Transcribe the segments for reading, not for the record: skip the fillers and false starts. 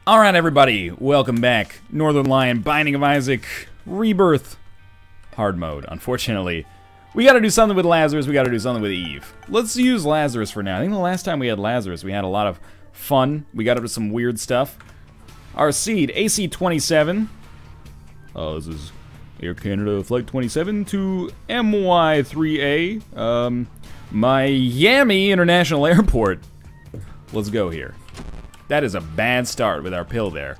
Alright everybody, welcome back. Northern Lion, Binding of Isaac, Rebirth, hard mode. Unfortunately, we gotta do something with Lazarus, we gotta do something with Eve. Let's use Lazarus for now. I think the last time we had Lazarus, we had a lot of fun. We got up to some weird stuff. Our seed, AC-27. Oh, this is Air Canada Flight 27 to MY3A. Miami International Airport. Let's go here. That is a bad start with our pill there.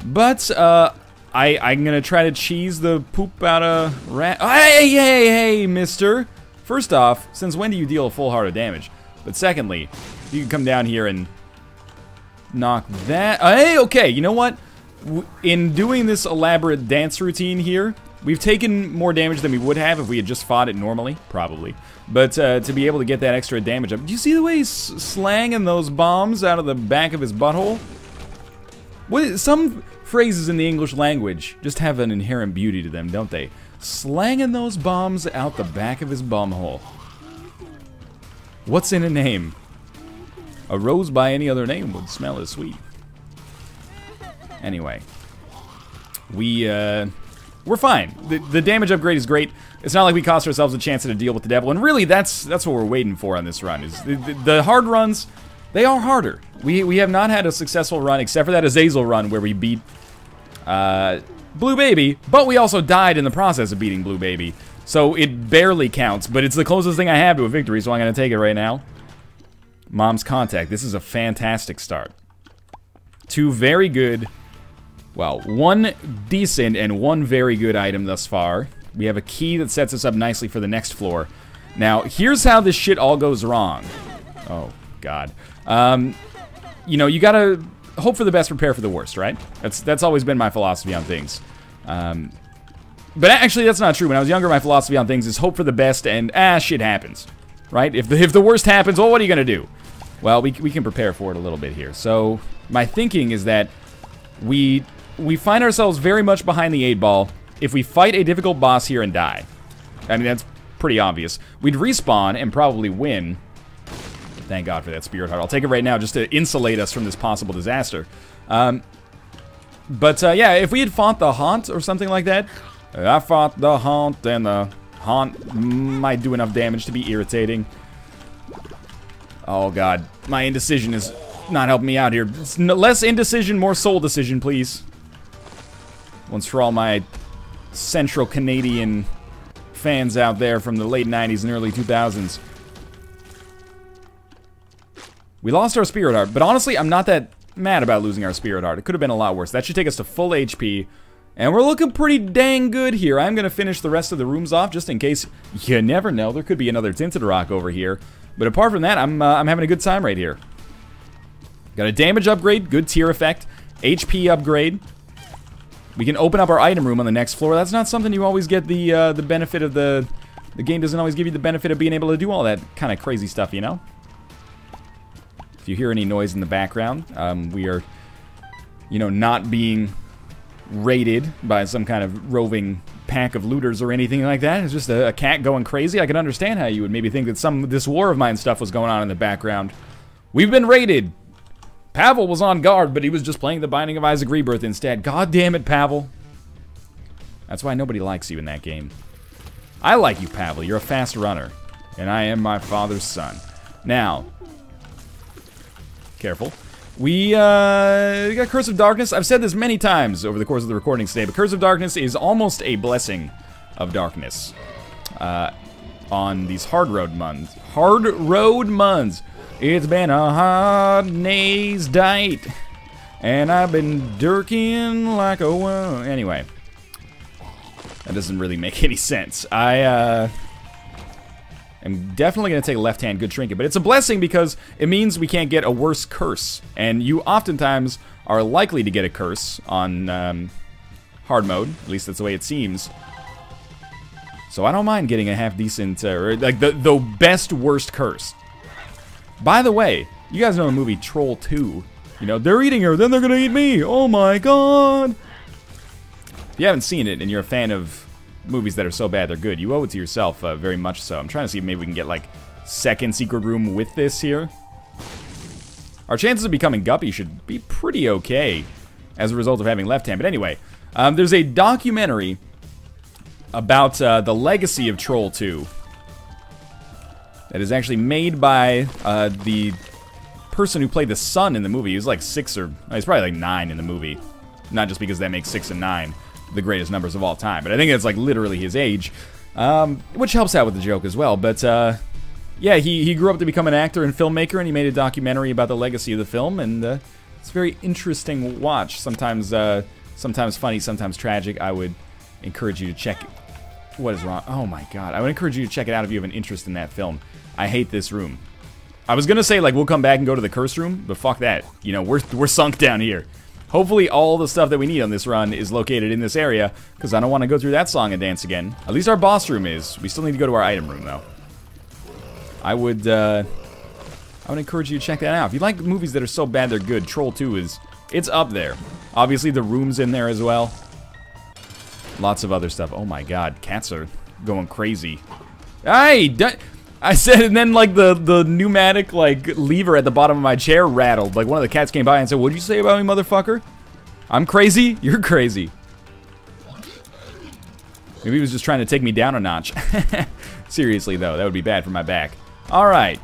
But, I'm gonna try to cheese the poop out of rat. Hey, mister! First off, since when do you deal a full heart of damage? But secondly, you can come down here and knock that. Hey, okay, you know what? In doing this elaborate dance routine here, we've taken more damage than we would have if we had just fought it normally, probably. But to be able to get that extra damage up. Do you see the way he's slanging those bombs out of the back of his butthole? Some phrases in the English language just have an inherent beauty to them, don't they? Slanging those bombs out the back of his bumhole. What's in a name? A rose by any other name would smell as sweet. Anyway. We're fine. The damage upgrade is great. It's not like we cost ourselves a chance at a deal with the devil, and really that's what we're waiting for on this run. Is the hard runs, they are harder. We have not had a successful run except for that Azazel run where we beat Blue Baby, but we also died in the process of beating Blue Baby. So it barely counts, but it's the closest thing I have to a victory, so I'm gonna take it right now. Mom's Contact. This is a fantastic start. Two very good, well, one decent and one very good item thus far. We have a key that sets us up nicely for the next floor. Now, here's how this shit all goes wrong. Oh, God. You know, you gotta hope for the best, prepare for the worst, right? That's always been my philosophy on things. But actually, that's not true. When I was younger, my philosophy on things is hope for the best and, shit happens. Right? If the worst happens, well, what are you gonna do? Well, we can prepare for it a little bit here. So, my thinking is that we find ourselves very much behind the 8-ball if we fight a difficult boss here and die. I mean, that's pretty obvious. We'd respawn and probably win. Thank God for that Spirit Heart. I'll take it right now just to insulate us from this possible disaster. Yeah, if we had fought the Haunt or something like that, I fought the Haunt and the Haunt might do enough damage to be irritating. Oh God, my indecision is not helping me out here. It's less indecision, more soul decision, please. Once for all my Central Canadian fans out there from the late 90s and early 2000s. We lost our Spirit Heart, but honestly, I'm not that mad about losing our Spirit Heart. It could have been a lot worse. That should take us to full HP, and we're looking pretty dang good here. I'm going to finish the rest of the rooms off, just in case. You never know. There could be another Tinted Rock over here. But apart from that, I'm having a good time right here. Got a damage upgrade, good tier effect, HP upgrade. We can open up our item room on the next floor. That's not something you always get the benefit of the game doesn't always give you the benefit of being able to do all that kind of crazy stuff, you know? If you hear any noise in the background, we are, you know, not being raided by some kind of roving pack of looters or anything like that. It's just a cat going crazy. I can understand how you would maybe think that this War of Mine stuff was going on in the background. We've been raided. Pavel was on guard, but he was just playing the Binding of Isaac Rebirth instead. God damn it, Pavel. That's why nobody likes you in that game. I like you, Pavel. You're a fast runner. And I am my father's son. Now, careful. We got Curse of Darkness. I've said this many times over the course of the recordings today, but Curse of Darkness is almost a blessing of darkness. On these hard road months. Hard road months. It's been a hard day's night, and I've been dirking like a worm. Anyway, that doesn't really make any sense. I am definitely going to take a left-hand good trinket, but it's a blessing because it means we can't get a worse curse, and you oftentimes are likely to get a curse on hard mode. At least that's the way it seems. So I don't mind getting a half-decent, or like the best worst curse. By the way, you guys know the movie Troll 2. You know, they're eating her, then they're gonna eat me. Oh my God. If you haven't seen it and you're a fan of movies that are so bad they're good, you owe it to yourself, very much so. I'm trying to see if maybe we can get, like, second secret room with this here. Our chances of becoming Guppy should be pretty okay. as a result of having left hand. But anyway, there's a documentary about the legacy of Troll 2 that is actually made by the person who played the son in the movie. He was like 6 or... he's probably like 9 in the movie. Not just because that makes 6 and 9 the greatest numbers of all time, but I think it's like literally his age, which helps out with the joke as well. But yeah, he grew up to become an actor and filmmaker, and he made a documentary about the legacy of the film, and it's a very interesting watch. Sometimes funny, sometimes tragic. I would encourage you to check... What is wrong? Oh my god. I would encourage you to check it out if you have an interest in that film. I hate this room. I was gonna say, like, we'll come back and go to the curse room, but fuck that. You know, we're sunk down here. Hopefully all the stuff that we need on this run is located in this area, because I don't want to go through that song and dance again. At least our boss room is. We still need to go to our item room, though. I would encourage you to check that out. If you like movies that are so bad they're good, Troll 2 is... It's up there. Obviously, the room's in there as well. Lots of other stuff. Oh my god, cats are going crazy. Hey! I said, and then, like, the pneumatic, like, lever at the bottom of my chair rattled. Like, one of the cats came by and said, "What'd you say about me, motherfucker? I'm crazy? You're crazy." Maybe he was just trying to take me down a notch. Seriously, though, that would be bad for my back. Alright.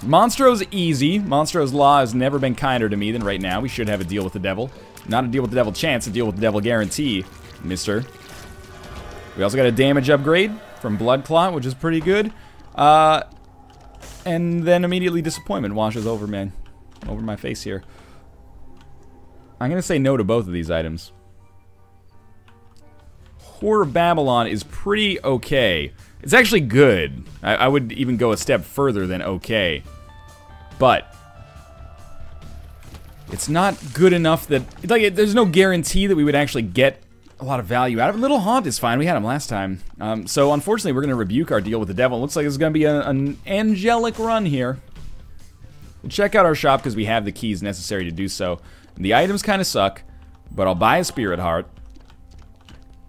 Monstro's easy. Monstro's law has never been kinder to me than right now. We should have a deal with the devil. Not a deal with the devil chance, a deal with the devil guarantee, mister. We also got a damage upgrade from Blood Clot, which is pretty good. And then immediately disappointment washes over, man. Over my face here. I'm gonna say no to both of these items. Whore of Babylon is pretty okay. It's actually good. I would even go a step further than okay. But it's not good enough that... Like, there's no guarantee that we would actually get a lot of value out of it. Little Haunt is fine. We had him last time. So, unfortunately, we're going to rebuke our deal with the devil. It looks like it's going to be an angelic run here. We'll check out our shop because we have the keys necessary to do so. And the items kind of suck, but I'll buy a Spirit Heart.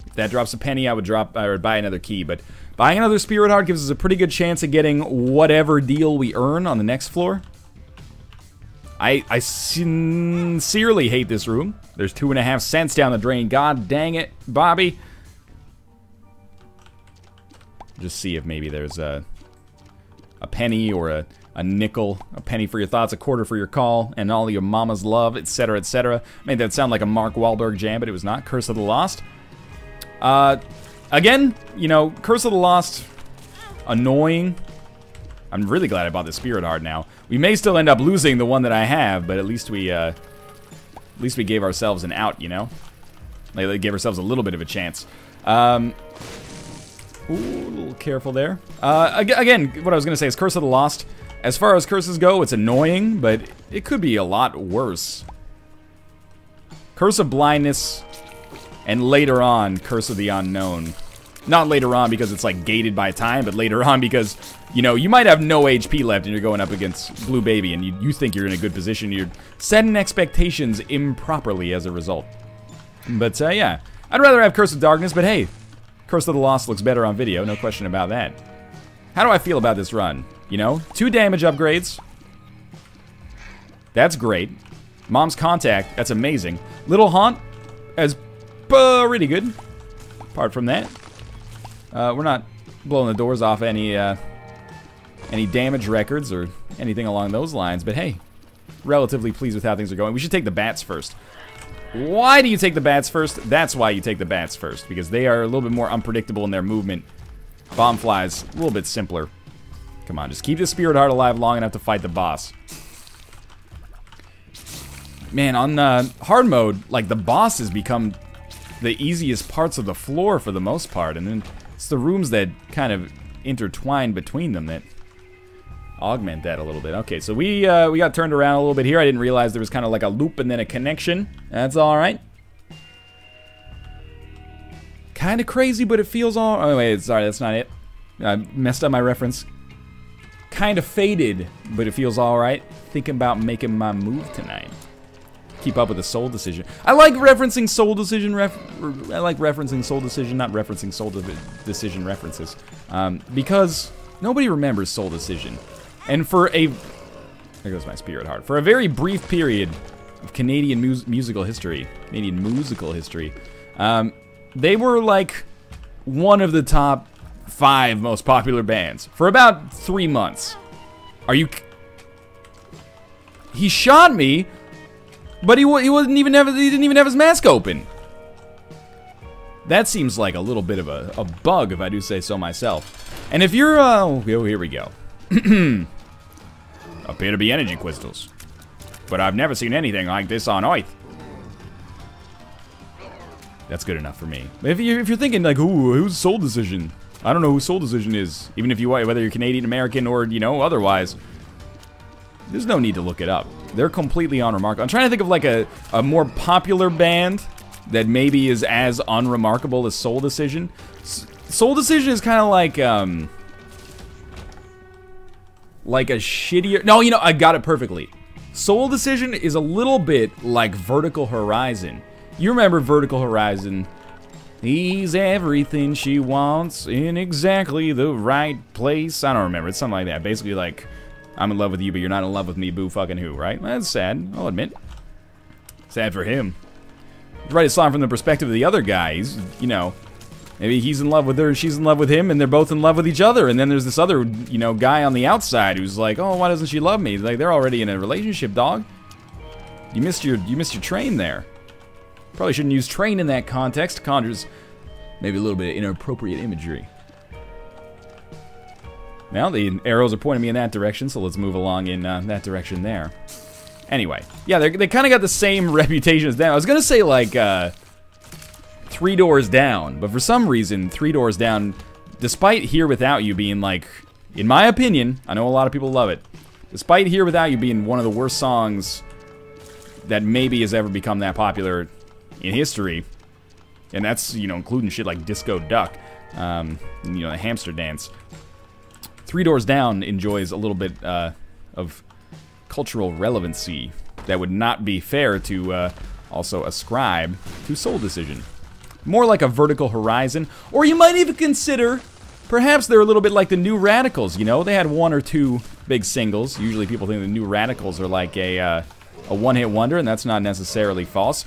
If that drops a penny, I would buy another key. But buying another Spirit Heart gives us a pretty good chance of getting whatever deal we earn on the next floor. I sincerely hate this room. There's 2.5 cents down the drain. God dang it, Bobby. Just see if maybe there's a penny or a nickel. A penny for your thoughts, a quarter for your call, and all your mama's love, etc., etc. Made that sound like a Mark Wahlberg jam, but it was not. Curse of the Lost. Again, you know, Curse of the Lost, annoying. I'm really glad I bought the Spirit Heart now. We may still end up losing the one that I have, but at least we gave ourselves an out, you know? Like, gave ourselves a little bit of a chance. Ooh, a little careful there. Again, what I was going to say is Curse of the Lost. As far as curses go, it's annoying, but it could be a lot worse. Curse of Blindness, and later on, Curse of the Unknown. Not later on because it's, like, gated by time, but later on because, you know, you might have no HP left and you're going up against Blue Baby and you think you're in a good position. You're setting expectations improperly as a result. But, yeah. I'd rather have Curse of Darkness, but hey, Curse of the Lost looks better on video, no question about that. How do I feel about this run? You know, 2 damage upgrades. That's great. Mom's Contact, that's amazing. Little Haunt, as pretty good. Apart from that, we're not blowing the doors off any damage records or anything along those lines, but hey, relatively pleased with how things are going. We should take the bats first. Why do you take the bats first? That's why you take the bats first, because they are a little bit more unpredictable in their movement. Bomb flies, a little bit simpler. Come on, just keep the Spirit Heart alive long enough to fight the boss. Man, on hard mode, like, the boss has become the easiest parts of the floor for the most part, and then it's the rooms that kind of intertwine between them that augment that a little bit. Okay, so we got turned around a little bit here. I didn't realize there was kind of like a loop and then a connection. That's all right. Kind of crazy, but it feels all... Oh, wait, sorry, that's not it. I messed up my reference. Kind of faded, but it feels all right. Thinking about making my move tonight. Keep up with the Soul Decision. I like referencing Soul Decision I like referencing Soul Decision, not referencing Soul Decision references. Because nobody remembers Soul Decision. And for a... There goes my Spirit Heart. For a very brief period, of Canadian musical history. Canadian musical history. They were like one of the top 5 most popular bands for about 3 months. Are you... He shot me, but he didn't even have his mask open. That seems like a little bit of a bug, if I do say so myself. And if you're, oh, here we go. Appear to be energy crystals. But I've never seen anything like this on Earth. That's good enough for me. If you're thinking, like, ooh, who's Soul Decision? I don't know who Soul Decision is. Even if you, whether you're Canadian, American, or, you know, otherwise. There's no need to look it up. They're completely unremarkable. I'm trying to think of, like, a more popular band that maybe is as unremarkable as Soul Decision. Soul Decision is kind of like a shittier... No, you know, I got it perfectly. Soul Decision is a little bit like Vertical Horizon. You remember Vertical Horizon? He's everything she wants in exactly the right place. I don't remember. It's something like that. Basically like, I'm in love with you, but you're not in love with me, boo fucking who, right? That's sad, I'll admit. Sad for him. Write a song from the perspective of the other guy. He's, you know, maybe he's in love with her and she's in love with him and they're both in love with each other. And then there's this other, you know, guy on the outside who's like, oh, why doesn't she love me? Like, they're already in a relationship, dog. You missed your train there. Probably shouldn't use train in that context. Conjures maybe a little bit of inappropriate imagery. Now the arrows are pointing me in that direction, so let's move along in that direction there. Anyway, yeah, they kind of got the same reputation as them. I was gonna say like 3 Doors Down, but for some reason 3 Doors Down, despite Here Without You being like, in my opinion, I know a lot of people love it, despite Here Without You being one of the worst songs that maybe has ever become that popular in history, and that's, you know, including shit like Disco Duck, you know, the hamster dance. 3 Doors Down enjoys a little bit of cultural relevancy that would not be fair to also ascribe to Soul Decision. More like a Vertical Horizon, or you might even consider, perhaps they're a little bit like the New Radicals, you know? They had 1 or 2 big singles. Usually people think the New Radicals are like a one-hit wonder, and that's not necessarily false.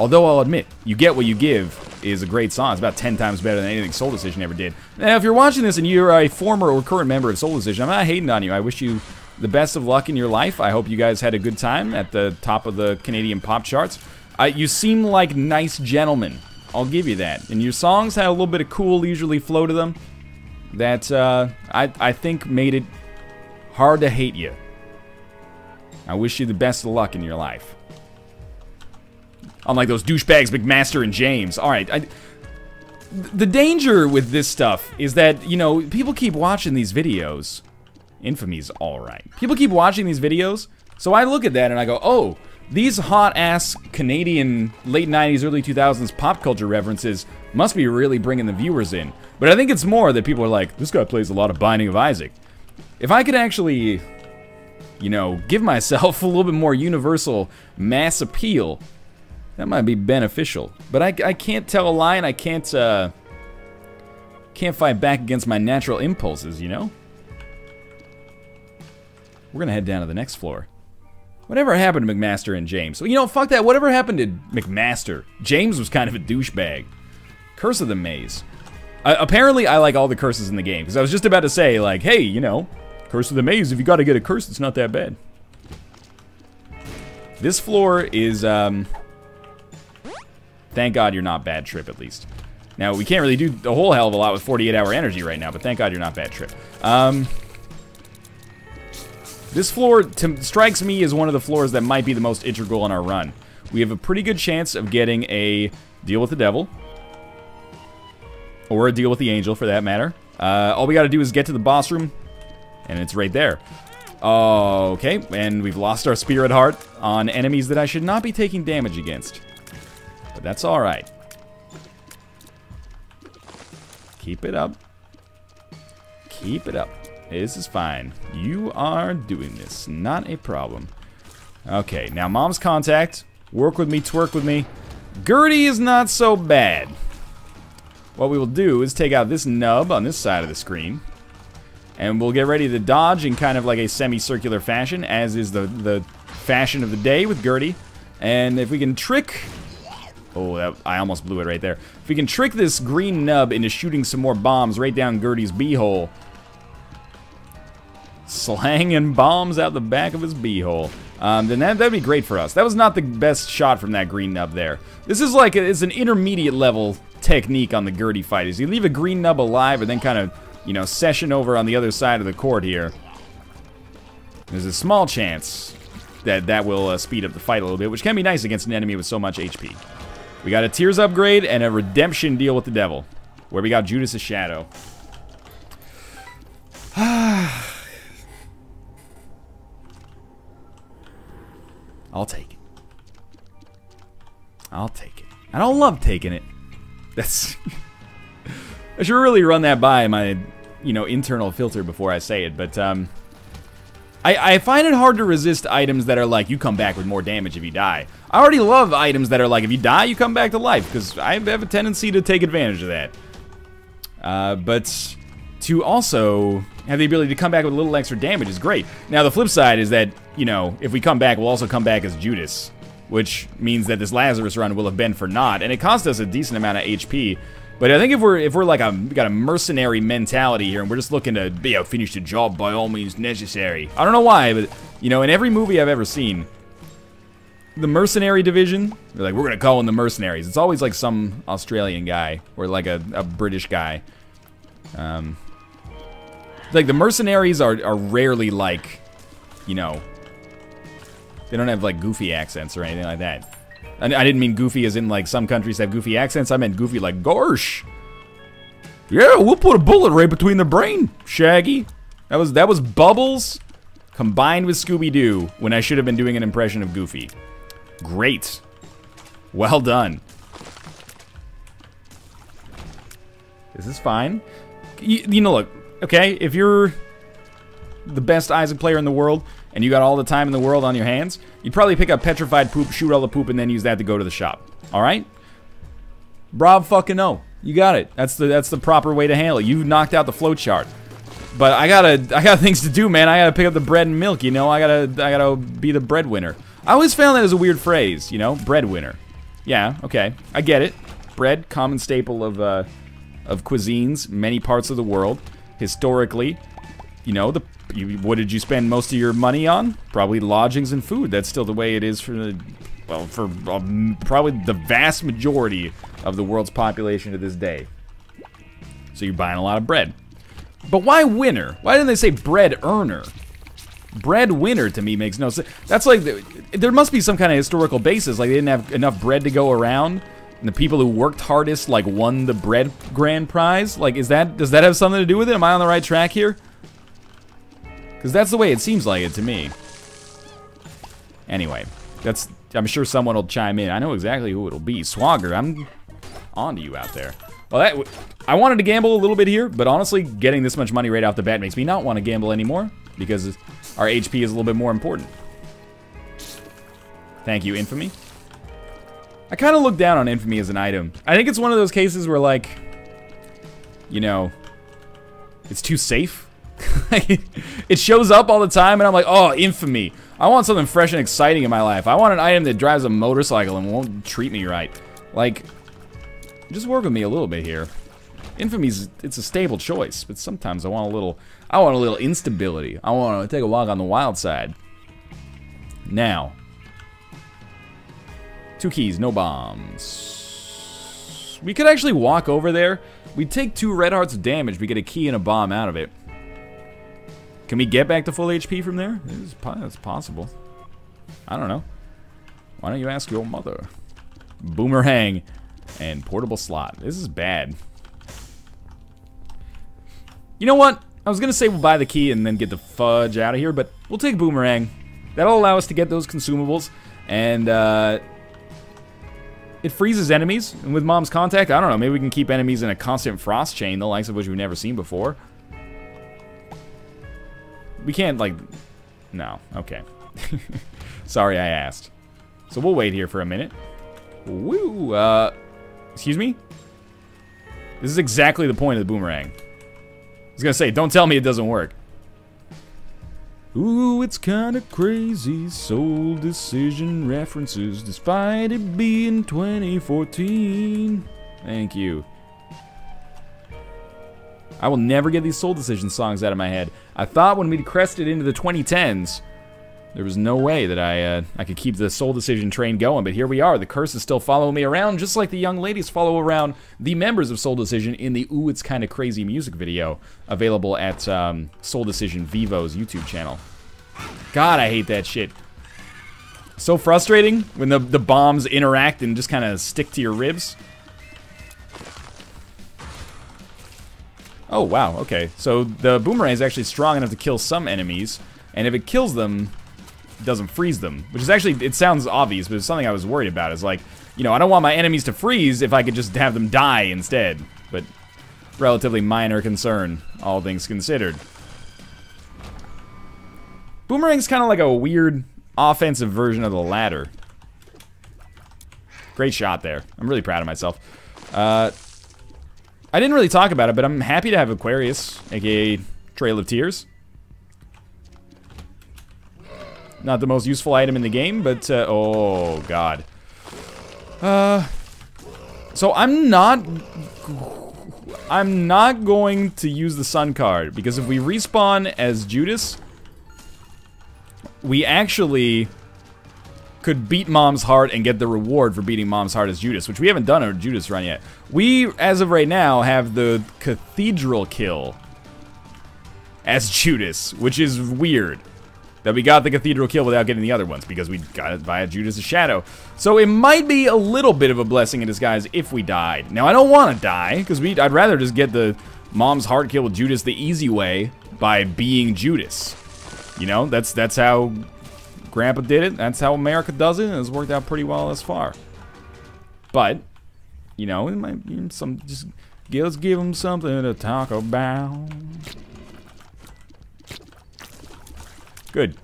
Although I'll admit, You Get What You Give is a great song. It's about 10 times better than anything Soul Decision ever did. Now, if you're watching this and you're a former or current member of Soul Decision, I'm not hating on you. I wish you the best of luck in your life. I hope you guys had a good time at the top of the Canadian pop charts. You seem like nice gentlemen. I'll give you that. And your songs had a little bit of cool, leisurely flow to them that I think made it hard to hate you. I wish you the best of luck in your life. Unlike those douchebags McMaster and James. Alright, the danger with this stuff is that, you know, people keep watching these videos. Infamy's alright. People keep watching these videos, so I look at that and I go, oh, these hot-ass Canadian late 90s, early 2000s pop culture references must be really bringing the viewers in. But I think it's more that people are like, this guy plays a lot of Binding of Isaac. If I could actually, you know, give myself a little bit more universal mass appeal, that might be beneficial. But I can't tell a lie, and I can't fight back against my natural impulses, you know? We're gonna head down to the next floor. Whatever happened to McMaster and James? Well, you know, fuck that. Whatever happened to McMaster? James was kind of a douchebag. Curse of the Maze. Apparently, I like all the curses in the game, because I was just about to say, like, hey, you know, Curse of the Maze, if you gotta get a curse, it's not that bad. This floor is, thank God you're not Bad Trip, at least. Now, we can't really do a whole hell of a lot with 48-hour energy right now, but thank God you're not Bad Trip. This floor strikes me as one of the floors that might be the most integral in our run. We have a pretty good chance of getting a deal with the devil. Or a deal with the angel, for that matter. All we gotta do is get to the boss room, and it's right there. Okay, and we've lost our Spirit Heart on enemies that I should not be taking damage against. But that's alright. Keep it up. Keep it up. This is fine. You are doing this. Not a problem. Okay, now Mom's Contact. Work with me, twerk with me. Gertie is not so bad. What we will do is take out this nub on this side of the screen. And we'll get ready to dodge in kind of like a semicircular fashion, as is the fashion of the day with Gertie. And if we can trick... Oh, I almost blew it right there. If we can trick this green nub into shooting some more bombs right down Gertie's beehole. Slanging bombs out the back of his beehole. Then that'd be great for us. That was not the best shot from that green nub there. This is like, it's an intermediate level technique on the Gertie fight. Is you leave a green nub alive and then kind of, you know, session over on the other side of the court here. There's a small chance that will speed up the fight a little bit, which can be nice against an enemy with so much HP. We got a Tears upgrade and a redemption deal with the devil, where we got Judas' Shadow. I'll take it. I'll take it. I don't love taking it. That's... I should really run that by my, you know, internal filter before I say it, but, I find it hard to resist items that are like, you come back with more damage if you die. I already love items that are like, if you die, you come back to life, because I have a tendency to take advantage of that. But to also have the ability to come back with a little extra damage is great. Now, the flip side is that, you know, if we come back, we'll also come back as Judas, which means that this Lazarus run will have been for naught, and it cost us a decent amount of HP. But I think if we're like we got a mercenary mentality here, and we're just looking to finish the job by all means necessary. I don't know why, but you know, in every movie I've ever seen, the mercenary division, they're like, we're gonna call in the mercenaries. It's always like some Australian guy or like a British guy. Like the mercenaries are rarely like, you know, they don't have like goofy accents or anything like that. I didn't mean goofy as in like some countries have goofy accents. I meant goofy like, gosh. Yeah, we'll put a bullet right between the brain, Shaggy. That was Bubbles combined with Scooby-Doo when I should have been doing an impression of Goofy. Great. Well done. This is fine. You know, look, okay, if you're the best Isaac player in the world, and you got all the time in the world on your hands, you'd probably pick up petrified poop, shoot all the poop, and then use that to go to the shop. Alright? Bravo fucking no. You got it. That's the proper way to handle it. You knocked out the flowchart. But I got things to do, man. I gotta pick up the bread and milk, you know? I gotta be the breadwinner. I always found that as a weird phrase, you know? Breadwinner. Yeah, okay. I get it. Bread, common staple of cuisines, many parts of the world. Historically, you know, what did you spend most of your money on? Probably lodgings and food. That's still the way it is for probably the vast majority of the world's population to this day. So you're buying a lot of bread. But why winner? Why didn't they say bread earner? Bread winner to me makes no sense. That's like, there must be some kind of historical basis. Like they didn't have enough bread to go around, and the people who worked hardest like won the bread grand prize. Like, does that have something to do with it? Am I on the right track here? Because that's the way it seems like it to me. Anyway, I'm sure someone will chime in. I know exactly who it'll be. Swagger, I'm on to you out there. Well, I wanted to gamble a little bit here, but honestly, getting this much money right off the bat makes me not want to gamble anymore, because our HP is a little bit more important. Thank you, Infamy. I kind of look down on Infamy as an item. I think it's one of those cases where, like, you know, it's too safe. It shows up all the time, and I'm like, oh, Infamy. I want something fresh and exciting in my life. I want an item that drives a motorcycle and won't treat me right. Like, just work with me a little bit here. Infamy's, it's a stable choice, but sometimes I want a little instability. I want to take a walk on the wild side. Now, 2 keys, no bombs. We could actually walk over there. We take 2 red hearts of damage. We get a key and a bomb out of it. Can we get back to full HP from there? It's possible. I don't know. Why don't you ask your mother? Boomerang and portable slot. This is bad. You know what? I was going to say we'll buy the key and then get the fudge out of here, but we'll take Boomerang. That'll allow us to get those consumables, and it freezes enemies. And with Mom's Contact, I don't know, maybe we can keep enemies in a constant frost chain, the likes of which we've never seen before. We can't, like... No. Okay. Sorry I asked. So we'll wait here for a minute. Woo! Excuse me? This is exactly the point of the Boomerang. I was gonna say, don't tell me it doesn't work. Ooh, it's kinda crazy. Soul Decision references, despite it being 2014. Thank you. I will never get these Soul Decision songs out of my head. I thought when we crested into the 2010s, there was no way that I could keep the Soul Decision train going, but here we are. The curse is still following me around, just like the young ladies follow around the members of Soul Decision in the Ooh, It's Kinda Crazy music video, available at Soul Decision Vivo's YouTube channel. God, I hate that shit. So frustrating when the bombs interact and just kind of stick to your ribs. Oh, wow, okay. So the boomerang is actually strong enough to kill some enemies, and if it kills them, it doesn't freeze them. Which is actually, it sounds obvious, but it's something I was worried about. Is like, you know, I don't want my enemies to freeze if I could just have them die instead. But relatively minor concern, all things considered. Boomerang's kind of like a weird offensive version of the ladder. Great shot there. I'm really proud of myself. I didn't really talk about it, but I'm happy to have Aquarius, aka Trail of Tears. Not the most useful item in the game, but, oh, God. So I'm not going to use the Sun card, because if we respawn as Judas, we actually could beat Mom's Heart and get the reward for beating Mom's Heart as Judas, which we haven't done our Judas run yet. We, as of right now, have the Cathedral kill as Judas, which is weird. That we got the Cathedral kill without getting the other ones, because we got it via Judas' Shadow. So it might be a little bit of a blessing in disguise if we died. Now, I don't want to die, because I'd rather just get the Mom's Heart kill with Judas the easy way by being Judas. You know, that's how Grandpa did it. That's how America does it, and it's worked out pretty well thus far. But, you know, it might be some, just let's give them something to talk about. Good.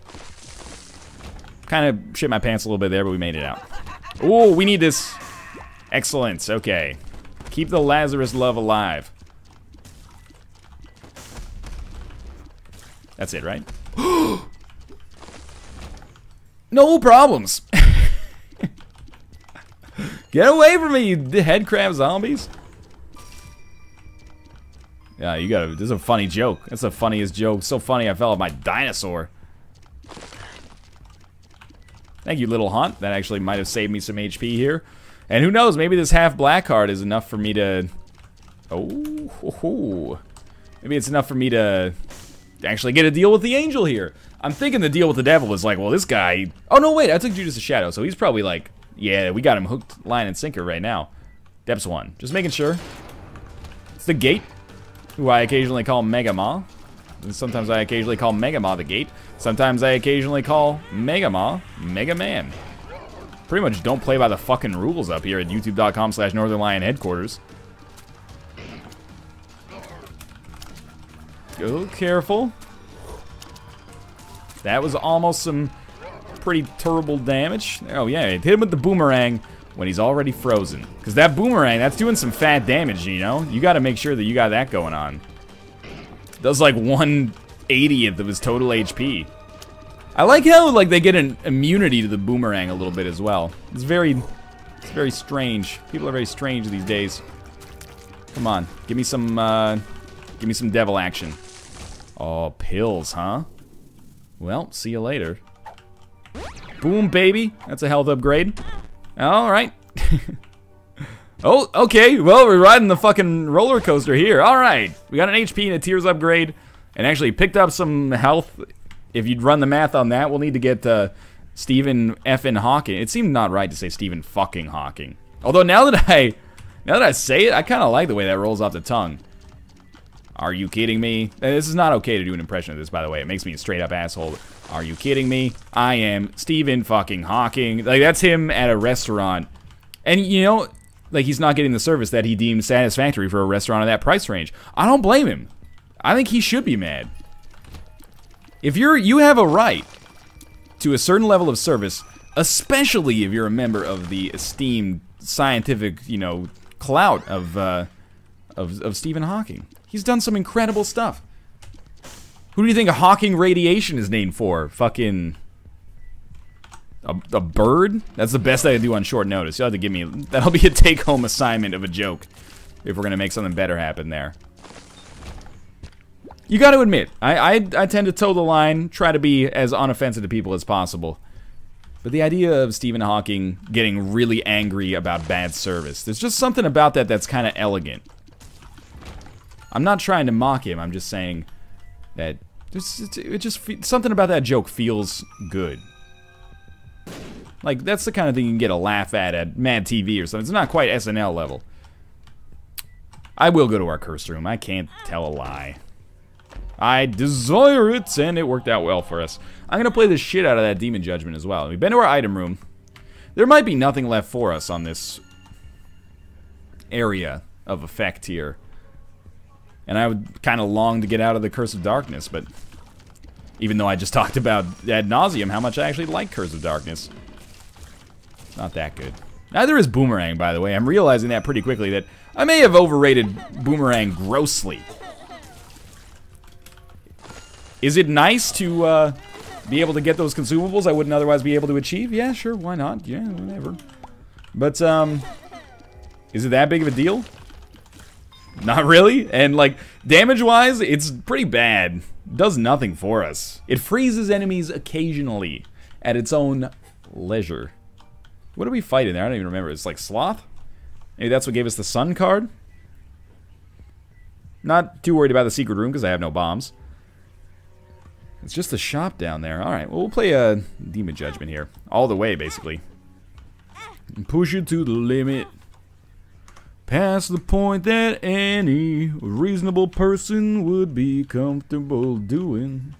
Kind of shit my pants a little bit there, but we made it out. Oh, we need this. Excellent. Okay. Keep the Lazarus love alive. That's it, right? No problems. Get away from me, you headcrab zombies. Yeah, you gotta, this is a funny joke. That's the funniest joke. So funny I fell off my dinosaur. Thank you, Little Haunt. That actually might have saved me some HP here. And who knows, maybe this half black card is enough for me to... Oh, ho, ho. Maybe it's enough for me to actually get a deal with the angel here. I'm thinking the deal with the devil was like, well, this guy... Oh, no, wait, I took Judas' Shadow, so he's probably like, yeah, we got him hooked, line, and sinker right now. Depths 1. Just making sure. It's the Gate, who I occasionally call Mega Ma. And sometimes I occasionally call Mega Ma the Gate. Sometimes I occasionally call Mega Ma Mega Man. Pretty much don't play by the fucking rules up here at youtube.com/NorthernLion headquarters. Go careful. That was almost some pretty terrible damage. Oh yeah, hit him with the boomerang when he's already frozen. Because that boomerang, that's doing some fat damage, you know? You gotta make sure that you got that going on. Does like 1/80th of his total HP. I like how like they get an immunity to the boomerang a little bit as well. It's very strange. People are very strange these days. Come on, give me some devil action. Oh, pills, huh? Well, see you later. Boom, baby. That's a health upgrade. All right. Oh, okay. Well, we're riding the fucking roller coaster here. All right. We got an HP and a tears upgrade, and actually picked up some health. If you'd run the math on that, we'll need to get Stephen effing Hawking. It seemed not right to say Stephen fucking Hawking. Although now that I say it, I kind of like the way that rolls off the tongue. Are you kidding me? This is not okay to do an impression of this, by the way. It makes me a straight up asshole. Are you kidding me? I am Stephen fucking Hawking. Like, that's him at a restaurant. And, you know, like, he's not getting the service that he deemed satisfactory for a restaurant of that price range. I don't blame him. I think he should be mad. If you have a right to a certain level of service, especially if you're a member of the esteemed scientific, you know, clout of Stephen Hawking. He's done some incredible stuff. Who do you think Hawking Radiation is named for? Fucking... A bird? That's the best I can do on short notice. You'll have to give me... That'll be a take-home assignment of a joke. If we're gonna make something better happen there. You gotta admit, I tend to toe the line, try to be as unoffensive to people as possible. But the idea of Stephen Hawking getting really angry about bad service, there's just something about that that's kind of elegant. I'm not trying to mock him, I'm just saying that something about that joke feels good. Like, that's the kind of thing you can get a laugh at Mad TV or something. It's not quite SNL level. I will go to our cursed room. I can't tell a lie. I desire it, and it worked out well for us. I'm going to play the shit out of that Demon Judgment as well. We've been to our item room. There might be nothing left for us on this area of effect here. And I would kind of long to get out of the Curse of Darkness, but even though I just talked about ad nauseum how much I actually like Curse of Darkness, it's not that good. Neither is Boomerang, by the way. I'm realizing that pretty quickly, that I may have overrated Boomerang grossly. Is it nice to be able to get those consumables I wouldn't otherwise be able to achieve? Yeah, sure, why not? Yeah, whatever. But, is it that big of a deal? Not really. And, like, damage-wise, it's pretty bad. It does nothing for us. It freezes enemies occasionally at its own leisure. What do we fight in there? I don't even remember. It's like Sloth? Maybe that's what gave us the Sun card? Not too worried about the secret room because I have no bombs. It's just a shop down there. Alright, well, we'll play a Demon Judgment here. All the way, basically. Push it to the limit. Past the point that any reasonable person would be comfortable doing.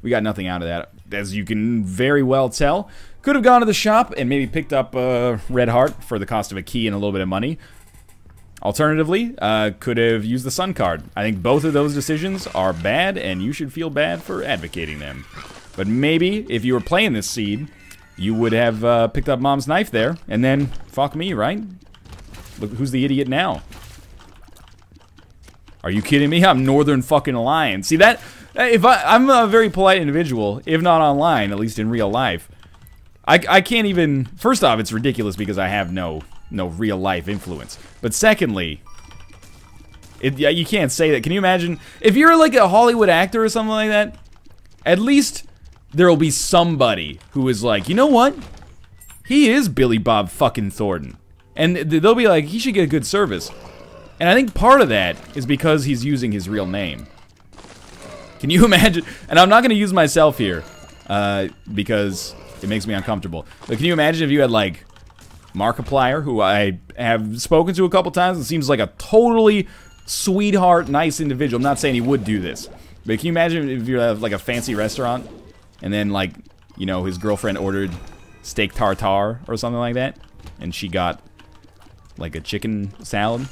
We got nothing out of that, as you can very well tell. Could have gone to the shop and maybe picked up a Red Heart for the cost of a key and a little bit of money. Alternatively, could have used the Sun card. I think both of those decisions are bad, and you should feel bad for advocating them. But maybe, if you were playing this seed, you would have picked up Mom's knife there, and then, fuck me, right? Look, who's the idiot now? Are you kidding me? I'm Northern fucking Lion. See that? I'm a very polite individual, if not online, at least in real life. I can't even... First off, it's ridiculous because I have no real life influence. But secondly, you can't say that. Can you imagine? If you're like a Hollywood actor or something like that, at least there will be somebody who is like, you know what? He is Billy Bob fucking Thornton. And they'll be like, he should get good service. And I think part of that is because he's using his real name. Can you imagine? And I'm not going to use myself here because it makes me uncomfortable. But can you imagine if you had like Markiplier, who I have spoken to a couple times and seems like a totally sweetheart, nice individual. I'm not saying he would do this. But can you imagine if you have like a fancy restaurant and then like, you know, his girlfriend ordered steak tartare or something like that and she got like a chicken salad?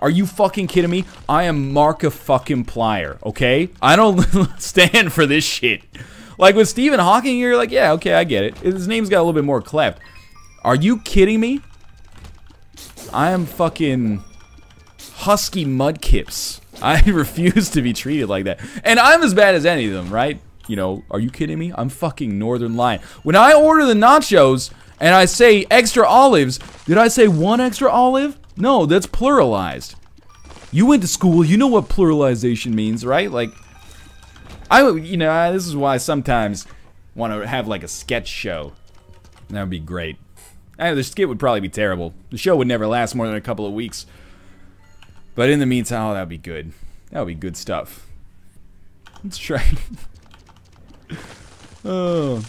Are you fucking kidding me? I am Markiplier, okay? I don't stand for this shit. Like with Stephen Hawking, you're like, yeah, okay, I get it. His name's got a little bit more cleft. Are you kidding me? I am fucking Husky Mudkips. I refuse to be treated like that. And I'm as bad as any of them, right? You know, are you kidding me? I'm fucking Northern Lion. When I order the nachos and I say extra olives, did I say one extra olive? No, that's pluralized. You went to school, you know what pluralization means, right? Like, you know, this is why I sometimes want to have like a sketch show. That would be great. The skit would probably be terrible. The show would never last more than a couple of weeks. But in the meantime, oh, that would be good. That would be good stuff. Let's try. Oh.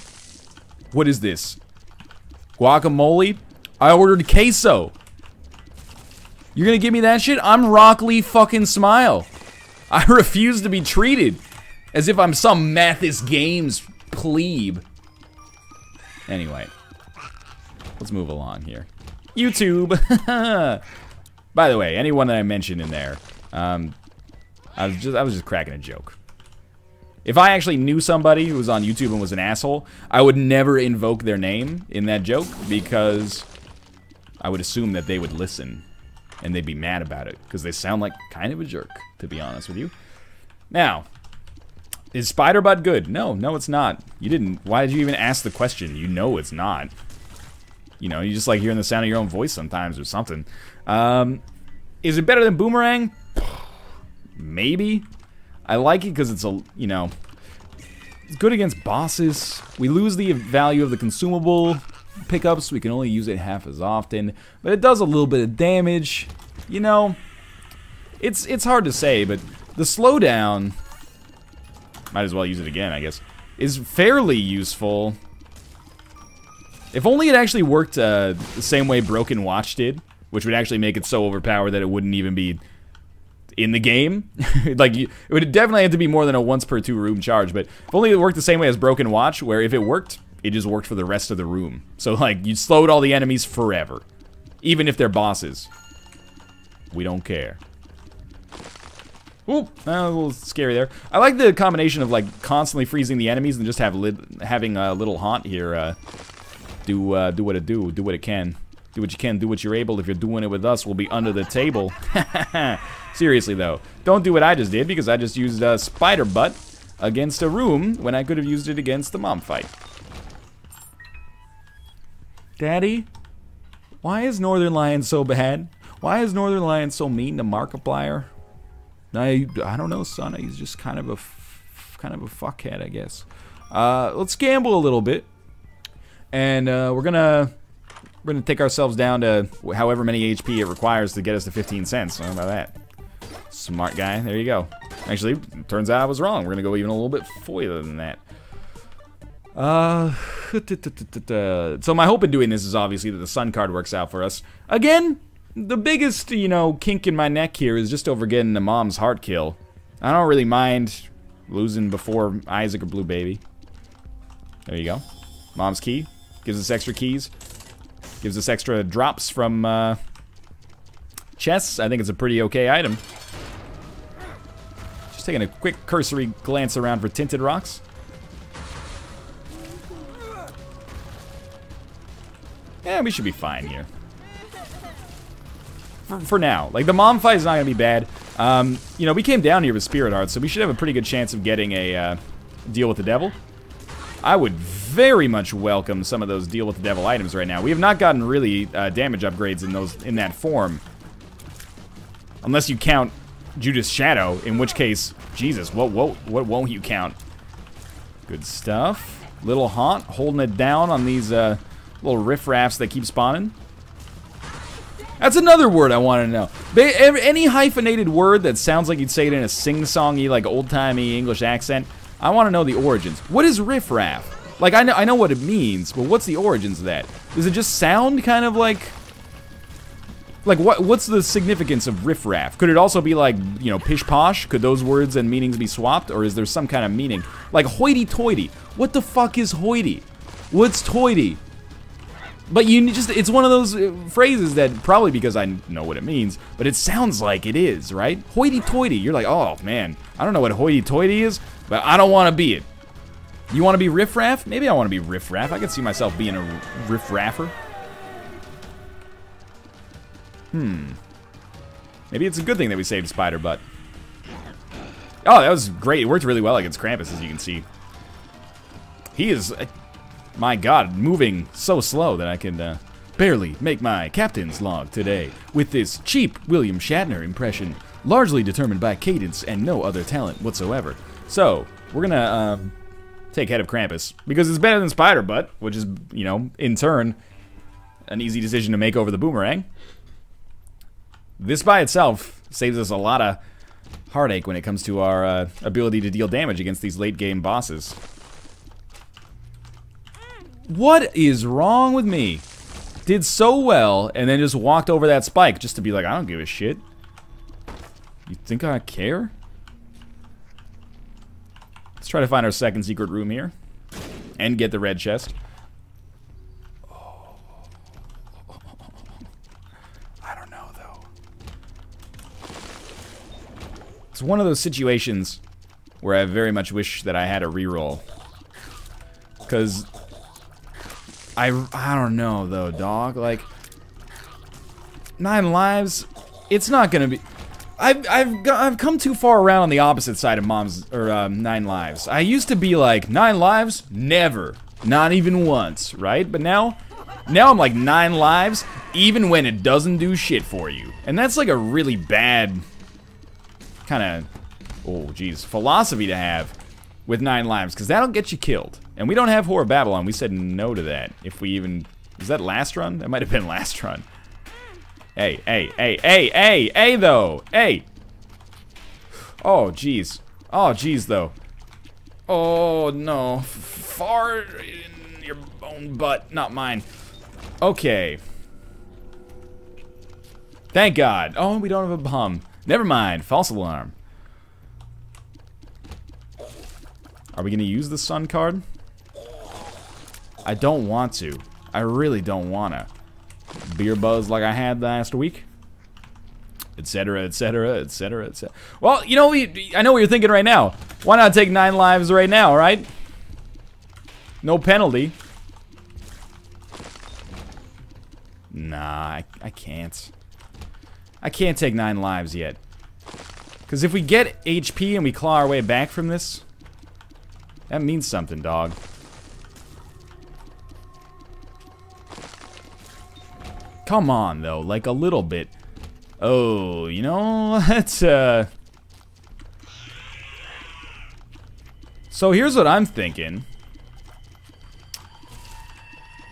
What is this? Guacamole? I ordered queso. You're gonna give me that shit? I'm Rock Lee fucking Smile. I refuse to be treated as if I'm some Mathis Games plebe. Anyway. Let's move along here. YouTube. By the way, anyone that I mentioned in there, I was just cracking a joke. If I actually knew somebody who was on YouTube and was an asshole, I would never invoke their name in that joke because I would assume that they would listen and they'd be mad about it because they sound like kind of a jerk, to be honest with you. Now, Is spider butt good? No, no, it's not. You didn't. Why did you even ask the question? You know it's not. You know, you just like hearing the sound of your own voice sometimes or something. Is it better than boomerang? Maybe. I like it because it's a, you know, it's good against bosses. We lose the value of the consumable pickups. We can only use it half as often, but it does a little bit of damage. You know, it's hard to say, but the slowdown, might as well use it again, I guess, is fairly useful. If only it actually worked the same way Broken Watch did, which would actually make it so overpowered that it wouldn't even be in the game. Like, it would definitely have to be more than a once per 2 room charge, but if only it worked the same way as Broken Watch, where if it worked, it just worked for the rest of the room. So, like, you slowed all the enemies forever. Even if they're bosses. We don't care. Ooh, a little scary there. I like the combination of, like, constantly freezing the enemies and just having a little haunt here, do what it do what it can. Do what you can, do what you're able. If you're doing it with us, we'll be under the table. Seriously, though. Don't do what I just did, because I just used spider butt against a room when I could have used it against the mom fight. Daddy? Why is Northern Lion so bad? Why is Northern Lion so mean to Markiplier? I don't know, son. He's just kind of a fuckhead, I guess. Let's gamble a little bit. And we're gonna take ourselves down to however many HP it requires to get us to 15 cents. How about that? Smart guy. There you go. Actually, turns out I was wrong. We're gonna go even a little bit further than that. So my hope in doing this is obviously that the sun card works out for us. Again, the biggest, you know, kink in my neck here is just over getting the mom's heart kill. I don't really mind losing before Isaac or Blue Baby. There you go. Mom's key. Gives us extra keys. Gives us extra drops from chests. I think it's a pretty okay item. Just taking a quick cursory glance around for tinted rocks. Yeah, we should be fine here. For now. Like, the mom fight is not going to be bad. You know, we came down here with Spirit Hearts, so we should have a pretty good chance of getting a deal with the devil. I would very much welcome some of those deal with the devil items right now. We have not gotten really damage upgrades in that form. Unless you count Judas Shadow, in which case, Jesus, what won't you count? Good stuff. Little haunt, holding it down on these little riffraffs that keep spawning. That's another word I want to know. Any hyphenated word that sounds like you'd say it in a sing-songy, like old-timey English accent, I want to know the origins. What is riffraff? Like, I know what it means, but what's the origins of that? Does it just sound kind of like what's the significance of riffraff? Could it also be like, you know, pish-posh? Could those words and meanings be swapped, or is there some kind of meaning? Like hoity-toity. What the fuck is hoity? What's toity? But you just, it's one of those phrases that, probably because I know what it means, but it sounds like it is, right? Hoity-toity. You're like, oh, man, I don't know what hoity-toity is, but I don't want to be it. You want to be riffraff? Maybe I want to be riffraff. I can see myself being a riffraffer. Maybe it's a good thing that we saved Spider Butt. Oh, that was great. It worked really well against Krampus, as you can see. He is... my God, moving so slow that I can barely make my captain's log today with this cheap William Shatner impression, largely determined by cadence and no other talent whatsoever. So, we're gonna take head of Krampus, because it's better than Spider Butt, which is, you know, in turn, an easy decision to make over the boomerang. This by itself saves us a lot of heartache when it comes to our ability to deal damage against these late game bosses. What is wrong with me? Did so well, and then just walked over that spike just to be like, I don't give a shit. You think I care? Let's try to find our second secret room here. And get the red chest. I don't know, though. It's one of those situations where I very much wish that I had a reroll. Because... I don't know, though, dog. Like, 9 lives, it's not gonna be... I've come too far around on the opposite side of Mom's, or 9 lives. I used to be like, 9 lives? Never. Not even once, right? But now I'm like 9 lives, even when it doesn't do shit for you. And that's like a really bad kind of, oh geez, philosophy to have with 9 lives, because that'll get you killed. And we don't have Whore of Babylon. We said no to that. If we even, was that last run? That might have been last run. Hey, though. Hey. Oh, jeez. Oh, jeez, though. Oh, no. Fart in your own butt. Not mine. Okay. Thank God. Oh, we don't have a bomb. Never mind. False alarm. Are we going to use the sun card? I don't want to. I really don't want to. Beer buzz like I had last week, etc, etc, etc, etc. Well, you know, I know what you're thinking right now. Why not take 9 lives right now, right? No penalty. Nah, I can't. I can't take 9 lives yet. Because if we get HP and we claw our way back from this, that means something, dog. Come on, though, like a little bit. Oh, you know, that's, So here's what I'm thinking.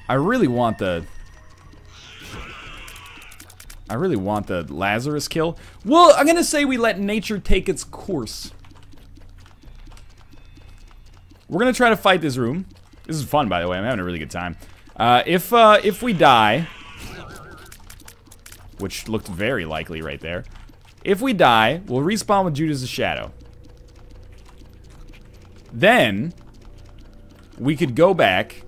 I really want the Lazarus kill. Well, I'm gonna say we let nature take its course. We're gonna try to fight this room. This is fun, by the way. I'm having a really good time. If we die, which looked very likely right there. If we die, we'll respawn with Judas' Shadow. Then, we could go back.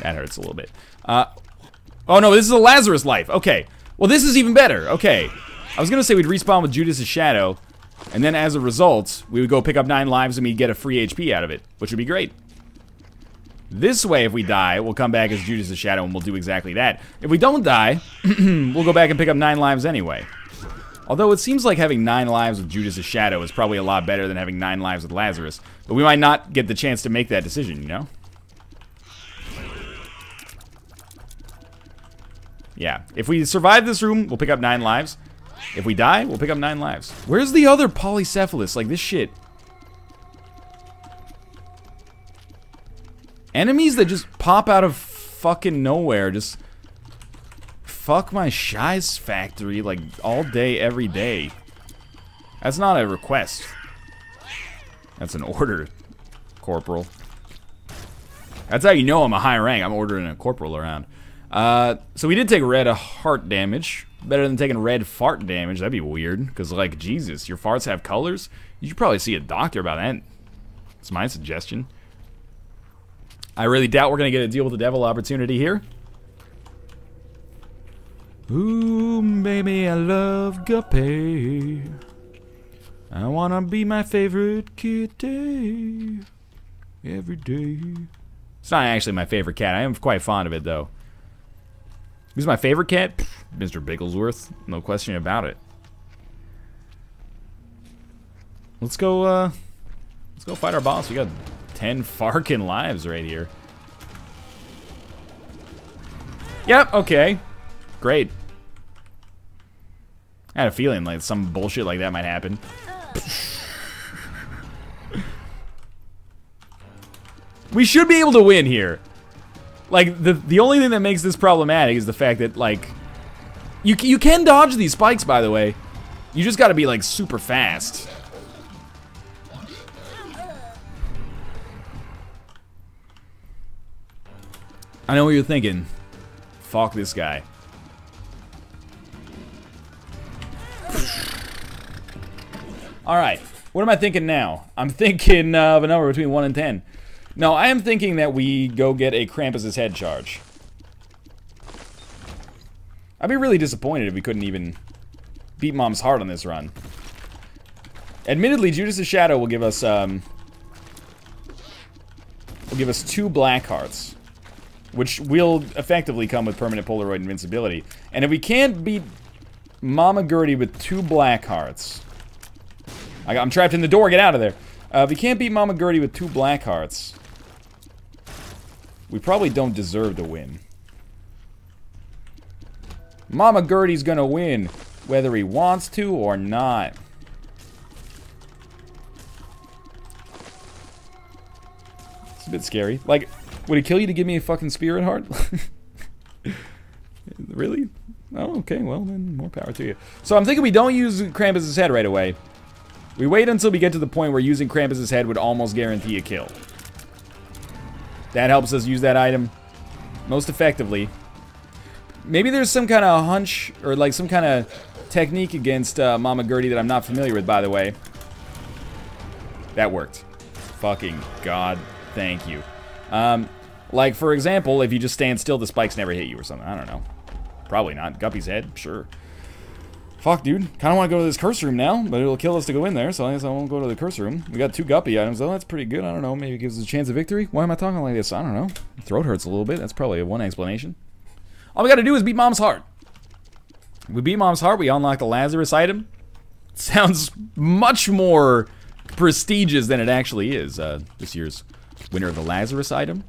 That hurts a little bit. Oh no, this is a Lazarus life. Okay. Well, this is even better. Okay. I was gonna say we'd respawn with Judas' Shadow, and then as a result, we would go pick up 9 lives and we'd get a free HP out of it, which would be great. This way, if we die, we'll come back as Judas' Shadow and we'll do exactly that. If we don't die, we'll go back and pick up 9 lives anyway. Although it seems like having 9 lives with Judas' Shadow is probably a lot better than having 9 lives with Lazarus. But we might not get the chance to make that decision, you know? Yeah, if we survive this room, we'll pick up 9 lives. If we die, we'll pick up 9 lives. Where's the other polycephalus? Like, this shit. Enemies that just pop out of fucking nowhere, just fuck my shiz factory like all day, every day. That's not a request. That's an order, Corporal. That's how you know I'm a high rank. I'm ordering a Corporal around. So we did take red heart damage. Better than taking red fart damage. That'd be weird, because like, Jesus, your farts have colors? You should probably see a doctor about that. That's my suggestion. I really doubt we're going to get a deal with the devil opportunity here. Ooh, baby, I love Guppy. I want to be my favorite kitty every day. It's not actually my favorite cat. I am quite fond of it, though. Who's my favorite cat? Pfft, Mr. Bigglesworth. No question about it. Let's go fight our boss. We got 10 farkin' lives right here. Yep, okay. Great. I had a feeling like some bullshit like that might happen. We should be able to win here. Like, the only thing that makes this problematic is the fact that, like, you can dodge these spikes, by the way. You just gotta be, like, super fast. I know what you're thinking. Fuck this guy. Alright, what am I thinking now? I'm thinking of a number between 1 and 10. No, I am thinking that we go get a Krampus' head charge. I'd be really disappointed if we couldn't even beat Mom's heart on this run. Admittedly, Judas' Shadow will give us 2 black hearts, which will effectively come with permanent Polaroid invincibility. And if we can't beat Mama Gertie with 2 black hearts. I'm trapped in the door. Get out of there. If we can't beat Mama Gertie with 2 black hearts, we probably don't deserve to win. Mama Gertie's gonna win, whether he wants to or not. It's a bit scary. Like, would it kill you to give me a fucking spirit heart? Really? Oh, okay, well then, more power to you. So I'm thinking we don't use Krampus's head right away. We wait until we get to the point where using Krampus's head would almost guarantee a kill. That helps us use that item most effectively. Maybe there's some kind of hunch or like some kind of technique against Mama Gertie that I'm not familiar with, by the way. That worked. Fucking God, thank you. Like, for example, if you just stand still, the spikes never hit you or something. I don't know. Probably not. Guppy's head? Sure. Fuck, dude. Kind of want to go to this curse room now, but it'll kill us to go in there, so I guess I won't go to the curse room. We got 2 Guppy items, though. That's pretty good. I don't know. Maybe it gives us a chance of victory? Why am I talking like this? I don't know. Throat hurts a little bit. That's probably one explanation. All we gotta do is beat Mom's heart. If we beat Mom's heart, we unlock the Lazarus item. Sounds much more prestigious than it actually is. This year's winner of the Lazarus item,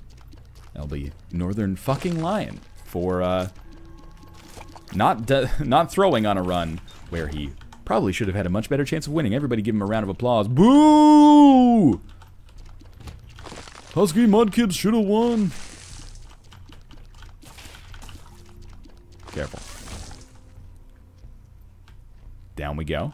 that'll be Northern fucking Lion for not throwing on a run where he probably should have had a much better chance of winning. Everybody give him a round of applause. Boo! Husky Mudkips should have won. Careful. Down we go.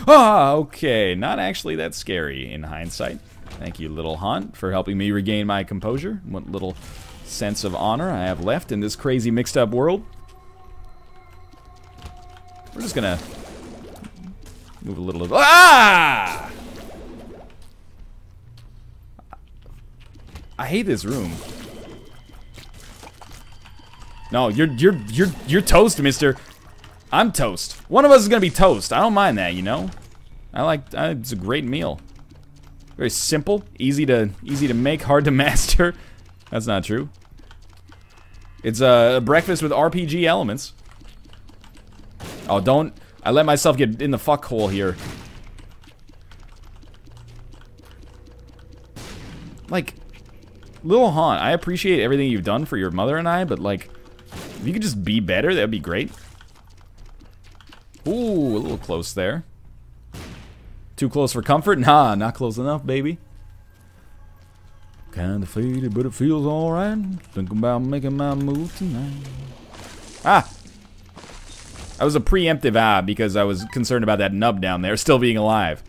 Ah, okay. Not actually that scary in hindsight. Thank you, little Hunt, for helping me regain my composure. What little sense of honor I have left in this crazy mixed up world. We're just gonna move a little. Ah! I hate this room. No, you're toast, mister. I'm toast. One of us is gonna be toast. I don't mind that, you know. It's a great meal. Very simple, easy to make, hard to master. That's not true. It's a breakfast with RPG elements. Oh, don't. I let myself get in the fuck hole here. Like, Little Haunt, I appreciate everything you've done for your mother and I, but like, if you could just be better, that'd be great. Ooh, a little close there. Too close for comfort? Nah, not close enough, baby. Kinda faded, but it feels alright. Think about making my move tonight. Ah! That was a preemptive because I was concerned about that nub down there still being alive.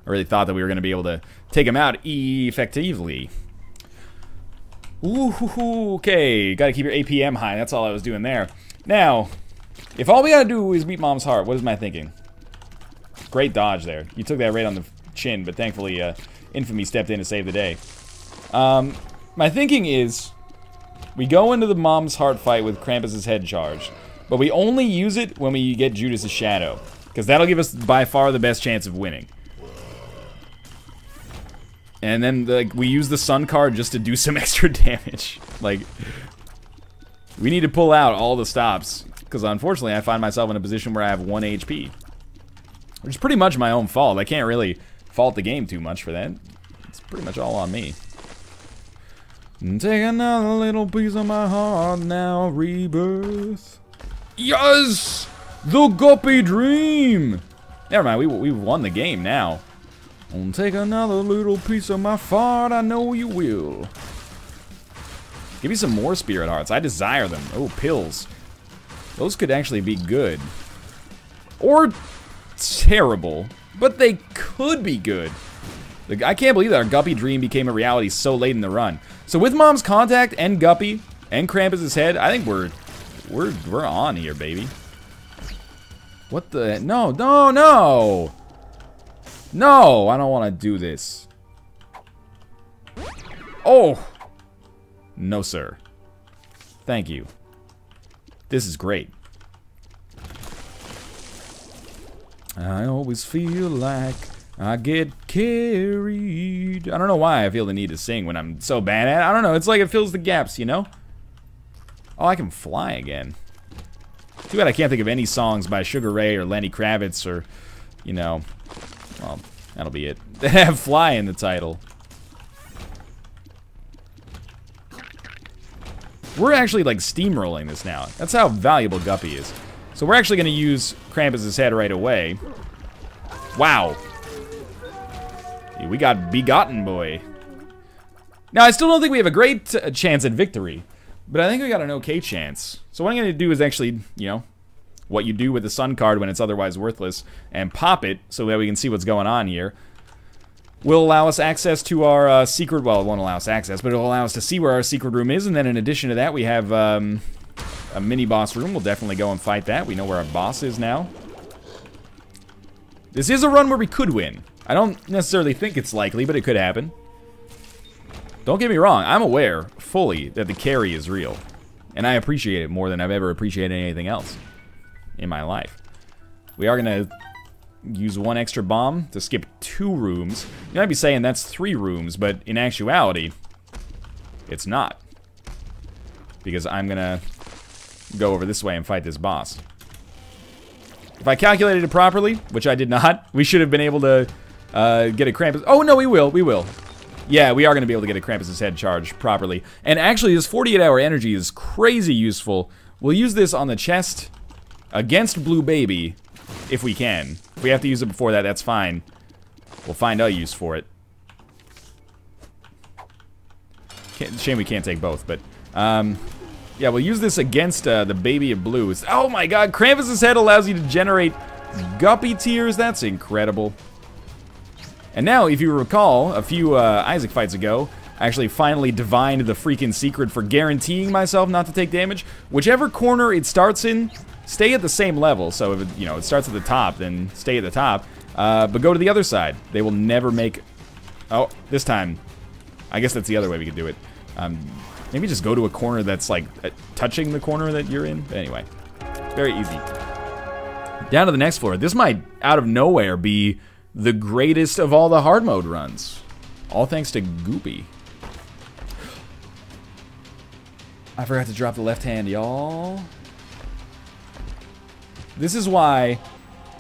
I really thought that we were going to be able to take him out effectively. Ooh, okay. Gotta keep your APM high. That's all I was doing there. Now, if all we gotta do is beat Mom's heart, what is my thinking? Great dodge there. You took that right on the chin, but thankfully, Infamy stepped in to save the day. My thinking is, we go into the Mom's heart fight with Krampus's head charged, but we only use it when we get Judas's shadow, because that'll give us by far the best chance of winning. And then, like, we use the Sun card just to do some extra damage. Like, we need to pull out all the stops, because unfortunately I find myself in a position where I have 1 HP. Which is pretty much my own fault. I can't really fault the game too much for that. It's pretty much all on me. Take another little piece of my heart now, Rebirth. Yes! The Guppy dream! Never mind, we've won the game now. Take another little piece of my fart, I know you will. Give me some more spirit hearts. I desire them. Oh, pills. Those could actually be good. Or terrible. But they could be good. I can't believe that our Guppy dream became a reality so late in the run. So with Mom's contact and Guppy and Krampus's head, I think we're on here, baby. What the? No, no, no! No, I don't want to do this. Oh! No, sir. Thank you. This is great. I always feel like I get carried. I don't know why I feel the need to sing when I'm so bad at it. I don't know. It's like it fills the gaps, you know? Oh, I can fly again. Too bad I can't think of any songs by Sugar Ray or Lenny Kravitz or, you know, well, that'll be it. They have Fly in the title. We're actually, like, steamrolling this now. That's how valuable Guppy is. So we're actually going to use Krampus's head right away. Wow. We got begotten, boy. Now, I still don't think we have a great chance at victory, but I think we got an okay chance. So what I'm going to do is actually, you know, what you do with the Sun card when it's otherwise worthless, and pop it so that we can see what's going on here. Will allow us access to our secret, well, it won't allow us access, but it'll allow us to see where our secret room is, and then in addition to that, we have a mini-boss room. We'll definitely go and fight that. We know where our boss is now. This is a run where we could win. I don't necessarily think it's likely, but it could happen. Don't get me wrong, I'm aware fully that the carry is real, and I appreciate it more than I've ever appreciated anything else in my life. We are going to use one extra bomb to skip 2 rooms. You might be saying that's 3 rooms, but in actuality, it's not. Because I'm gonna go over this way and fight this boss. If I calculated it properly, which I did not, we should have been able to get a Krampus. Oh no, we will. Yeah, we are gonna be able to get a Krampus's head charged properly. And actually, this 48-hour energy is crazy useful. We'll use this on the chest against Blue Baby. If we can. If we have to use it before that, that's fine. We'll find a use for it. Shame we can't take both, but... yeah, we'll use this against the Baby of Blue. Oh my god, Krampus's head allows you to generate Guppy tears. That's incredible. And now, if you recall, a few Isaac fights ago, I actually finally divined the freaking secret for guaranteeing myself not to take damage. Whichever corner it starts in, stay at the same level. So if it, you know, it starts at the top, then stay at the top. But go to the other side. They will never make... Oh, this time. I guess that's the other way we could do it. Maybe just go to a corner that's like touching the corner that you're in. But anyway, very easy. Down to the next floor. This might, out of nowhere, be the greatest of all the hard mode runs. All thanks to Guppy. I forgot to drop the left hand, y'all. This is why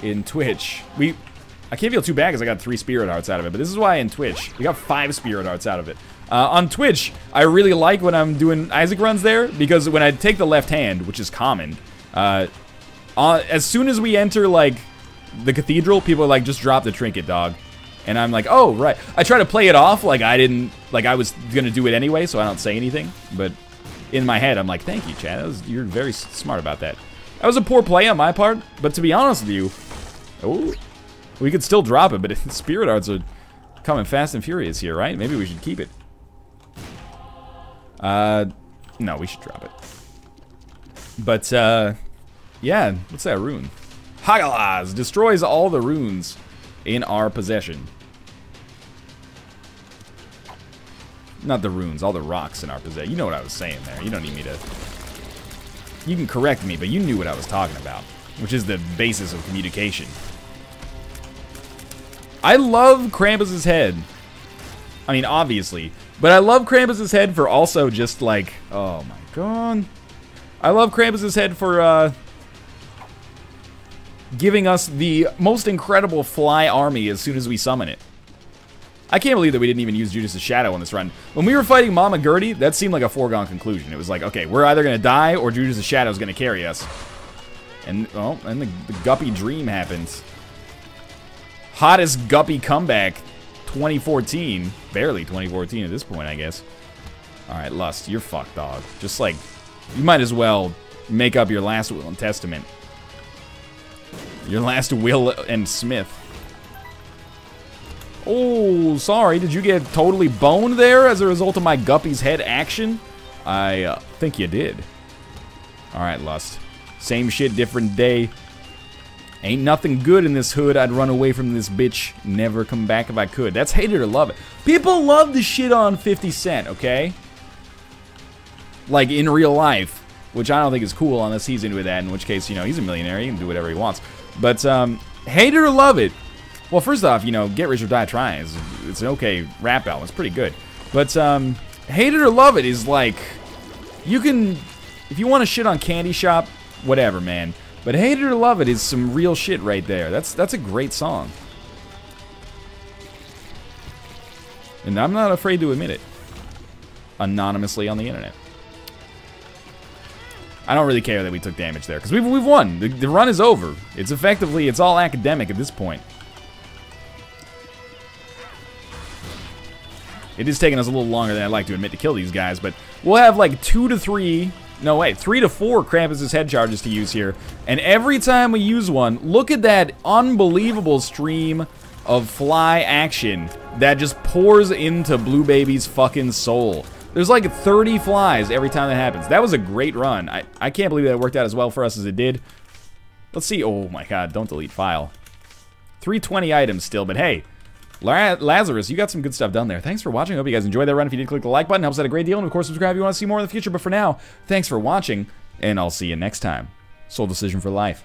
in Twitch, I can't feel too bad because I got 3 Spirit Hearts out of it, but this is why in Twitch, we got 5 Spirit Hearts out of it. On Twitch, I really like when I'm doing Isaac runs there, because when I take the left hand, which is common, as soon as we enter, like, the cathedral, people are like, just drop the trinket, dog. And I'm like, oh, right. I try to play it off like I was gonna do it anyway, so I don't say anything, but in my head, I'm like, thank you, Chad. You're very smart about that. That was a poor play on my part, but to be honest with you, oh, we could still drop it, but Spirit Hearts are coming fast and furious here, right? Maybe we should keep it. No, we should drop it. But, yeah, what's that rune? Hagalaz destroys all the runes in our possession. Not the runes, all the rocks in our possession. You know what I was saying there. You don't need me to... You can correct me, but you knew what I was talking about, which is the basis of communication. I love Krampus's head. I mean, obviously. But I love Krampus's head for also just like... Oh my god. I love Krampus's head for, giving us the most incredible fly army as soon as we summon it. I can't believe that we didn't even use Judas' Shadow on this run. When we were fighting Mama Gertie, that seemed like a foregone conclusion. It was like, okay, we're either going to die or Judas' Shadow is going to carry us. And, well, and the Guppy dream happens. Hottest Guppy comeback 2014. Barely 2014 at this point, I guess. Alright, Lust, you're fucked, dog. Just like, you might as well make up your last will and testament. Your last will and Smith. Oh, sorry. Did you get totally boned there as a result of my Guppy's head action? I think you did. Alright, Lust. Same shit, different day. Ain't nothing good in this hood. I'd run away from this bitch. Never come back if I could. That's hate it or love it. People love the shit on 50 Cent, okay? Like, in real life. Which I don't think is cool unless he's into that. In which case, you know, he's a millionaire. He can do whatever he wants. But, hate it or love it. Well, first off, you know, Get Rich or Die Trying. It's an okay rap album. It's pretty good. But, hate it or love it is like... You can... If you want to shit on Candy Shop, whatever, man. But Hate It or Love It is some real shit right there. That's a great song. And I'm not afraid to admit it. Anonymously on the internet. I don't really care that we took damage there, because we've won. The run is over. It's effectively, it's all academic at this point. It is taking us a little longer than I'd like to admit to kill these guys, but we'll have like 3 to 4 Krampus's head charges to use here. And every time we use one, look at that unbelievable stream of fly action that just pours into Blue Baby's fucking soul. There's like 30 flies every time that happens. That was a great run. I can't believe that it worked out as well for us as it did. Let's see. Oh my god, don't delete file. 320 items still, but hey, Lazarus, you got some good stuff done there. Thanks for watching. I hope you guys enjoyed that run. If you did, click the like button. Helps out a great deal. And of course, subscribe if you want to see more in the future. But for now, thanks for watching, and I'll see you next time. Soul Decision for life.